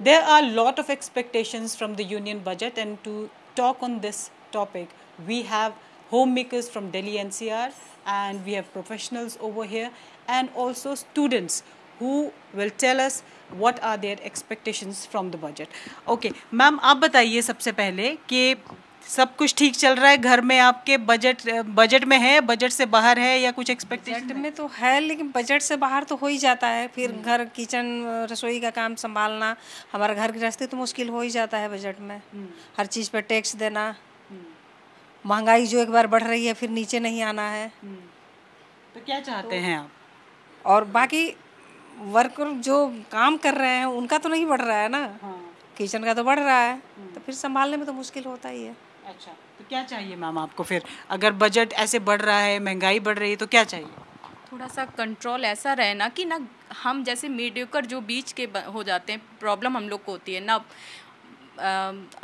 There are a lot of expectations from the union budget, and to talk on this topic, we have homemakers from Delhi NCR, and we have professionals over here, and also students who will tell us what are their expectations from the budget. Okay, ma'am आप बताइए सबसे पहले कि सब कुछ ठीक चल रहा है घर में आपके? बजट में है, बजट से बाहर है, या कुछ एक्सपेक्टेशन बजट में तो है, लेकिन बजट से बाहर तो हो ही जाता है। फिर घर किचन रसोई का काम संभालना, हमारा घर गृहस्थी तो मुश्किल हो ही जाता है बजट में। हर चीज़ पर टैक्स देना, महंगाई जो एक बार बढ़ रही है फिर नीचे नहीं आना है। तो क्या चाहते हैं आप? और बाकी वर्कर जो काम कर रहे हैं उनका तो नहीं बढ़ रहा है ना। किचन का तो बढ़ रहा है, तो फिर संभालने में तो मुश्किल होता ही है। अच्छा, तो क्या चाहिए मैम आपको फिर? अगर बजट ऐसे बढ़ रहा है, महंगाई बढ़ रही है, तो क्या चाहिए? थोड़ा सा कंट्रोल ऐसा रहे ना कि ना हम जैसे मीडियोकर जो बीच के हो जाते हैं, प्रॉब्लम हम लोग को होती है ना,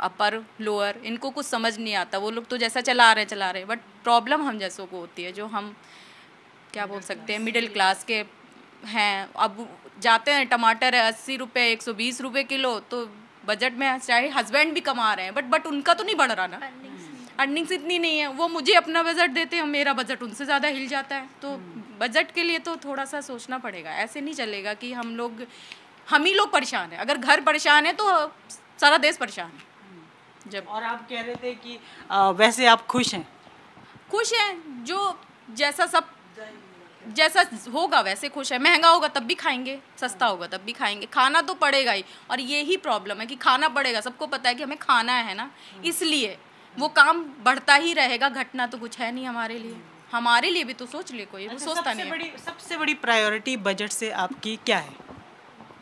अपर लोअर इनको कुछ समझ नहीं आता, वो लोग तो जैसा चला रहे हैं, बट प्रॉब्लम हम जैसों को होती है, जो हम क्या बोल सकते हैं मिडिल क्लास के हैं। अब जाते हैं टमाटर है 80 रुपये 120 रुपये किलो, तो बजट में चाहे हस्बैंड भी कमा रहे हैं बट उनका तो नहीं बढ़ रहा ना, अर्निंग्स इतनी नहीं है। वो मुझे अपना बजट देते हैं, मेरा बजट उनसे ज़्यादा हिल जाता है। तो बजट के लिए तो थोड़ा सा सोचना पड़ेगा, ऐसे नहीं चलेगा कि हम ही लोग परेशान हैं। अगर घर परेशान है तो सारा देश परेशान है। जब और आप कह रहे थे कि वैसे आप खुश हैं? खुश हैं, जो जैसा होगा वैसे खुश है। महंगा होगा तब भी खाएंगे, सस्ता होगा तब भी खाएंगे, खाना तो पड़ेगा ही। और यही प्रॉब्लम है कि खाना पड़ेगा, सबको पता है कि हमें खाना है ना, इसलिए वो काम बढ़ता ही रहेगा, घटना तो कुछ है नहीं हमारे लिए भी तो सोच ले कोई। वो सोचता नहीं है। सबसे बड़ी प्रायोरिटी बजट से आपकी क्या है?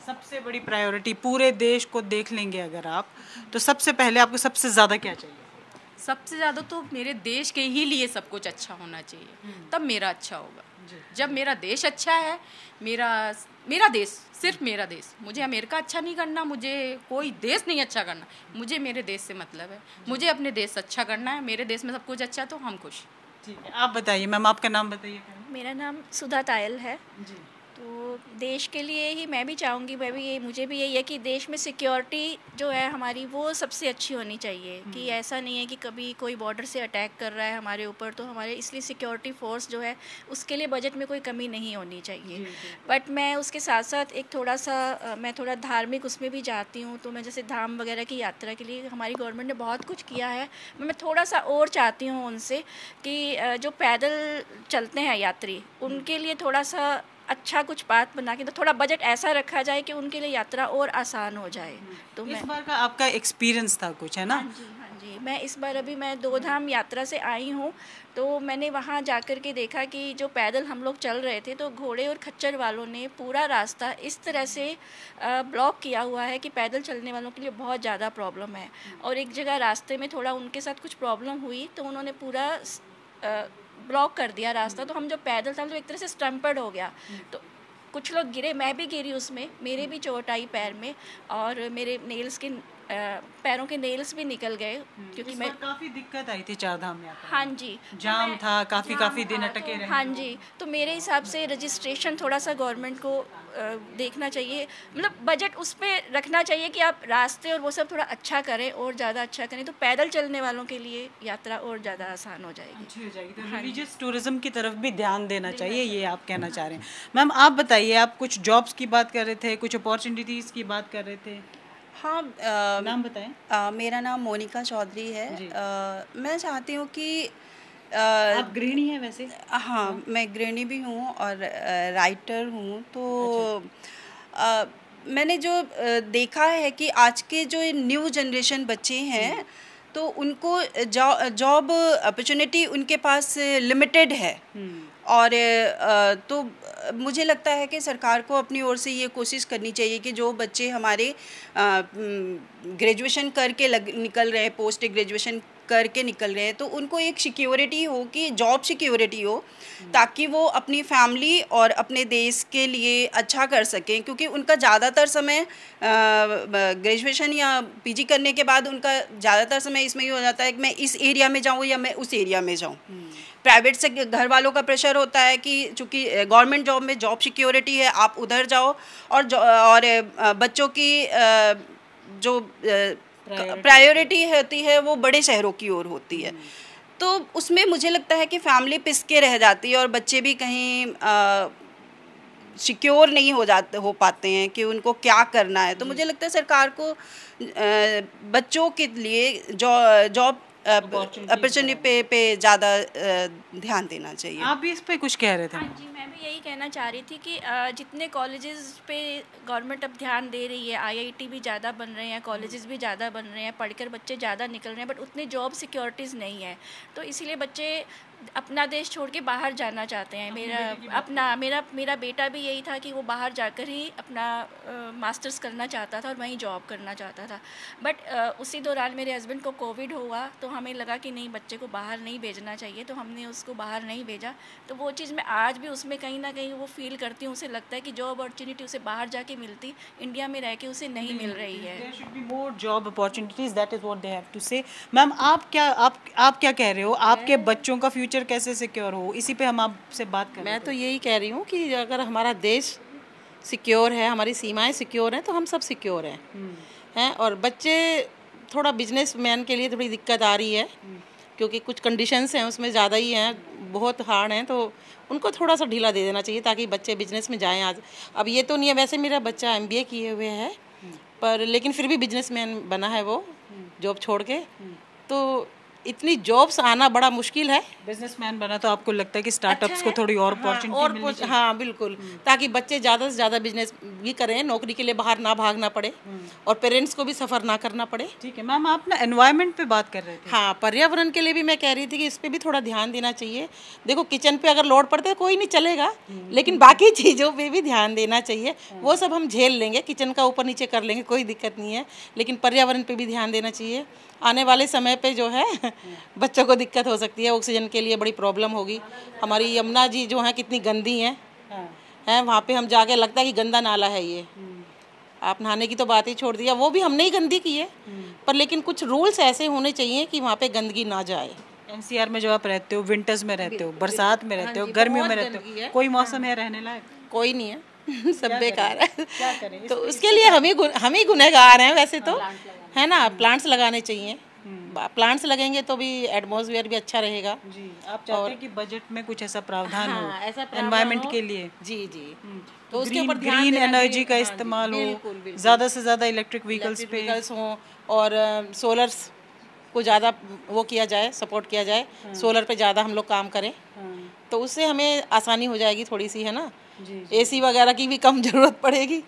सबसे बड़ी प्रायोरिटी पूरे देश को देख लेंगे अगर आप, तो सबसे पहले आपको सबसे ज़्यादा क्या चाहिए? सबसे ज़्यादा तो मेरे देश के ही लिए सब कुछ अच्छा होना चाहिए, तब मेरा अच्छा होगा। जब मेरा देश अच्छा है, मेरा देश, सिर्फ मेरा देश, मुझे अमेरिका अच्छा नहीं करना, मुझे कोई देश नहीं अच्छा करना, मुझे मेरे देश से मतलब है, मुझे अपने देश से अच्छा करना है। मेरे देश में सब कुछ अच्छा है तो हम खुश। ठीक है, आप बताइए मैम, आपका नाम बताइए। मेरा नाम सुधा तायल है। जी। तो देश के लिए ही मैं भी चाहूँगी, मुझे भी यही है कि देश में सिक्योरिटी जो है हमारी वो सबसे अच्छी होनी चाहिए। कि ऐसा नहीं है कि कभी कोई बॉर्डर से अटैक कर रहा है हमारे ऊपर, तो हमारे इसलिए सिक्योरिटी फोर्स जो है उसके लिए बजट में कोई कमी नहीं होनी चाहिए। बट मैं उसके साथ साथ एक मैं थोड़ा धार्मिक उसमें भी जाती हूँ। तो मैं जैसे धाम वगैरह की यात्रा के लिए हमारी गवर्नमेंट ने बहुत कुछ किया है, मैं थोड़ा सा और चाहती हूँ उनसे कि जो पैदल चलते हैं यात्री, उनके लिए थोड़ा सा अच्छा कुछ बात बना के, तो थोड़ा बजट ऐसा रखा जाए कि उनके लिए यात्रा और आसान हो जाए। तो इस बार का आपका एक्सपीरियंस था कुछ, है ना? हाँ जी, मैं इस बार अभी मैं 2 धाम यात्रा से आई हूँ। तो मैंने वहाँ जाकर के देखा कि जो पैदल हम लोग चल रहे थे, तो घोड़े और खच्चर वालों ने पूरा रास्ता इस तरह से ब्लॉक किया हुआ है कि पैदल चलने वालों के लिए बहुत ज़्यादा प्रॉब्लम है। और एक जगह रास्ते में थोड़ा उनके साथ कुछ प्रॉब्लम हुई, तो उन्होंने पूरा ब्लॉक कर दिया रास्ता। तो हम जो पैदल था तो एक तरह से स्टम्पर्ड हो गया, तो कुछ लोग गिरे, मैं भी गिरी उसमें, मेरे भी चोट आई पैर में, और मेरे नेल्स के पैरों के नेल्स भी निकल गए, क्योंकि मैं काफ़ी दिक्कत आई थी 4 धाम में। हाँ जी, जाम था, काफ़ी दिन अटके रहे। हाँ जी, तो मेरे हिसाब से रजिस्ट्रेशन थोड़ा सा गवर्नमेंट को देखना चाहिए, मतलब बजट उस पर रखना चाहिए कि आप रास्ते और वो सब थोड़ा अच्छा करें, और ज़्यादा अच्छा करें, तो पैदल चलने वालों के लिए यात्रा और ज़्यादा आसान हो जाएगी, अच्छी हो जाएगी। तो रिलीजियस टूरिज्म की तरफ भी ध्यान देना चाहिए, ये आप कहना चाह रहे हैं। मैम आप बताइए, आप कुछ जॉब्स की बात कर रहे थे, कुछ अपॉर्चुनिटीज़ की बात कर रहे थे। हाँ, नाम बताएं। मेरा नाम मोनिका चौधरी है। मैं चाहती हूँ कि आप गृहिणी हैं वैसे? हाँ, मैं गृहिणी भी हूँ और राइटर हूँ। तो मैंने जो देखा है कि आज के जो न्यू जनरेशन बच्चे हैं, तो उनको जॉब अपॉर्चुनिटी उनके पास लिमिटेड है। और तो मुझे लगता है कि सरकार को अपनी ओर से ये कोशिश करनी चाहिए कि जो बच्चे हमारे ग्रेजुएशन करके निकल रहे हैं, पोस्ट ग्रेजुएशन करके निकल रहे हैं, तो उनको एक सिक्योरिटी हो, कि जॉब सिक्योरिटी हो, ताकि वो अपनी फैमिली और अपने देश के लिए अच्छा कर सकें। क्योंकि उनका ज़्यादातर समय ग्रेजुएशन या पीजी करने के बाद उनका ज़्यादातर समय इसमें ही हो जाता है कि मैं इस एरिया में जाऊँ या मैं उस एरिया में जाऊँ। प्राइवेट से घर वालों का प्रेशर होता है कि चूँकि गवर्नमेंट जॉब में जॉब सिक्योरिटी है, आप उधर जाओ, और बच्चों की जो प्रायोरिटी होती है वो बड़े शहरों की ओर होती है। तो उसमें मुझे लगता है कि फैमिली पिस के रह जाती है और बच्चे भी कहीं सिक्योर नहीं हो पाते हैं कि उनको क्या करना है। तो मुझे लगता है सरकार को बच्चों के लिए जॉब अपॉर्चुनिटी पे ज़्यादा ध्यान देना चाहिए। आप भी इस पे कुछ कह रहे थे? हाँ जी, मैं भी यही कहना चाह रही थी कि जितने कॉलेजेस पे गवर्नमेंट अब ध्यान दे रही है, आईआईटी भी ज़्यादा बन रहे हैं, कॉलेजेस भी ज़्यादा बन रहे हैं, पढ़कर बच्चे ज़्यादा निकल रहे हैं, बट उतने जॉब सिक्योरिटीज़ नहीं है। तो इसीलिए बच्चे अपना देश छोड़ के बाहर जाना चाहते हैं। मेरा बेटा भी यही था कि वो बाहर जाकर ही अपना मास्टर्स करना चाहता था और वहीं जॉब करना चाहता था। बट उसी दौरान मेरे हस्बैंड को कोविड हुआ, तो हमें लगा कि नहीं, बच्चे को बाहर नहीं भेजना चाहिए, तो हमने उसको बाहर नहीं भेजा। तो वो चीज़ मैं आज भी उसमें कहीं ना कहीं वो फील करती हूँ। उसे लगता है कि जॉब अपॉर्चुनिटी उसे बाहर जाके मिलती, इंडिया में रह के उसे नहीं मिल रही है। There should be more job opportunities, that is what they have to say. Ma'am, आप क्या कह रहे हो? आपके बच्चों का फ्यूचर कैसे सिक्योर हो? इसी पे हम आपसे बात कर रहे मैं तो यही कह रही हूँ कि अगर हमारा देश सिक्योर है, हमारी सीमाएं सिक्योर हैं, तो हम सब सिक्योर हैं। और बच्चे थोड़ा बिजनेसमैन के लिए थोड़ी दिक्कत आ रही है, क्योंकि कुछ कंडीशंस हैं उसमें ज़्यादा ही हैं, बहुत हार्ड हैं, तो उनको थोड़ा सा ढीला दे देना चाहिए ताकि बच्चे बिजनेस में जाएं। आज अब ये तो नहीं है, वैसे मेरा बच्चा MBA किए हुए है, पर लेकिन फिर भी बिजनेसमैन बना है वो, जॉब छोड़ के। तो इतनी जॉब्स आना बड़ा मुश्किल है। बिजनेसमैन बना तो आपको लगता है कि स्टार्टअप्स को थोड़ी और अपॉर्चुनिटी मिलनी चाहिए? हाँ बिल्कुल, ताकि बच्चे ज़्यादा से ज़्यादा बिजनेस भी करें, नौकरी के लिए बाहर ना भागना पड़े और पेरेंट्स को भी सफ़र ना करना पड़े। ठीक है मैम, आप ना एनवायरनमेंट पे बात कर रहे थे। हाँ, पर्यावरण के लिए भी मैं कह रही थी कि इस पर भी थोड़ा ध्यान देना चाहिए। देखो, किचन पे अगर लोड पड़ता है कोई नहीं चलेगा, लेकिन बाकी चीज़ों पे भी ध्यान देना चाहिए। वो सब हम झेल लेंगे, किचन का ऊपर नीचे कर लेंगे, कोई दिक्कत नहीं है, लेकिन पर्यावरण पे भी ध्यान देना चाहिए। आने वाले समय पे जो है बच्चों को दिक्कत हो सकती है, ऑक्सीजन के लिए बड़ी प्रॉब्लम होगी। हमारी यमुना जी जो है कितनी गंदी हैं, हैं वहाँ पे हम जाके लगता है कि गंदा नाला है ये। आप नहाने की तो बात ही छोड़ दिया, वो भी हमने ही गंदी की है, पर लेकिन कुछ रूल्स ऐसे होने चाहिए कि वहाँ पे गंदगी ना जाए। NCR में जो आप रहते हो, विंटर्स में रहते हो, बरसात में रहते हो, गर्मियों में रहते हो, कोई मौसम है रहने लायक? कोई नहीं है सब बेकार है। क्या करें? तो उसके लिए हम ही गुनहगार हैं वैसे तो, है ना। प्लांट्स लगाने चाहिए, प्लांट्स लगेंगे तो भी एटमॉस्फेयर भी अच्छा रहेगा। जी, आप चाहते हैं कि बजट में कुछ ऐसा प्रावधान हो ऐसा एनवायरनमेंट के लिए? जी जी, तो उसके ऊपर ग्रीन एनर्जी का इस्तेमाल हो, ज़्यादा से ज़्यादा इलेक्ट्रिक व्हीकल्स हों और सोलर्स को ज़्यादा वो किया जाए, सपोर्ट किया जाए। सोलर पे ज़्यादा हम लोग काम करें तो उससे हमें आसानी हो जाएगी थोड़ी सी, है ना। AC वगैरह की भी कम ज़रूरत पड़ेगी।